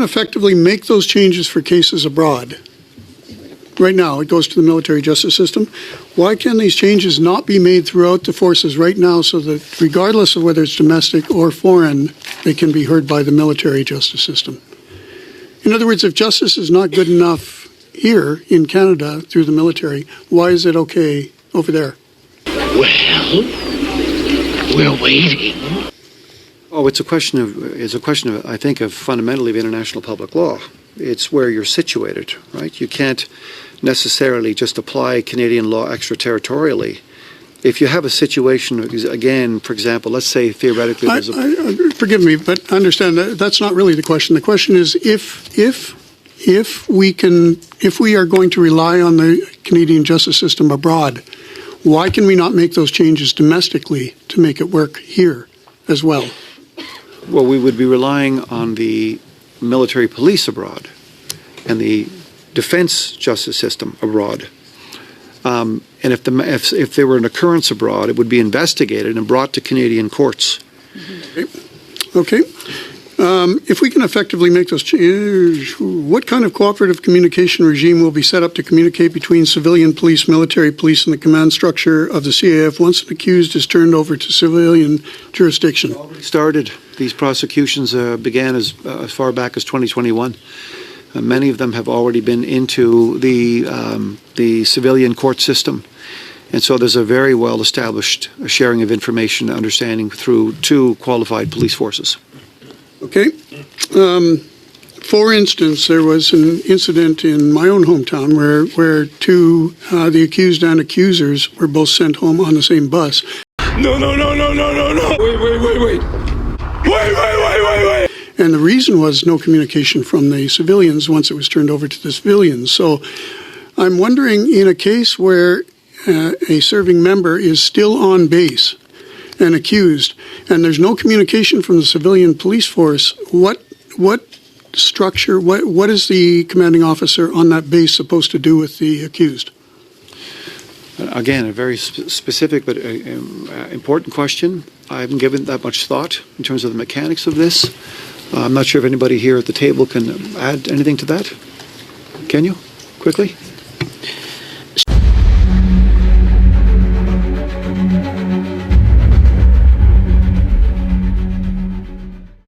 effectively make those changes for cases abroad, right now it goes to the military justice system, why can these changes not be made throughout the forces right now so that regardless of whether it's domestic or foreign, they can be heard by the military justice system? In other words, if justice is not good enough here in Canada through the military, why is it okay over there? Well, we're waiting. Oh, it's a question of, I think, of fundamentally of international public law. It's where you're situated, right? You can't necessarily just apply Canadian law extraterritorially. If you have a situation, again, for example, let's say theoretically there's forgive me, but understand that that's not really the question. The question is if we are going to rely on the Canadian justice system abroad, why can we not make those changes domestically to make it work here as well? Well, we would be relying on the military police abroad and the defense justice system abroad. And if there were an occurrence abroad, it would be investigated and brought to Canadian courts. Okay. If we can effectively make those changes, what kind of cooperative communication regime will be set up to communicate between civilian police, military police, and the command structure of the CAF once an accused is turned over to civilian jurisdiction? Started. These prosecutions began as far back as 2021. Many of them have already been into the civilian court system. And so there's a very well-established sharing of information and understanding through two qualified police forces. Okay. For instance, there was an incident in my own hometown where the accused and accusers were both sent home on the same bus. No. Wait. And the reason was no communication from the civilians once it was turned over to the civilians. So I'm wondering, in a case where a serving member is still on base and accused, and there's no communication from the civilian police force, what structure, what is the commanding officer on that base supposed to do with the accused? Again, a very specific but important question. I haven't given that much thought in terms of the mechanics of this. I'm not sure if anybody here at the table can add anything to that. Can you? Quickly?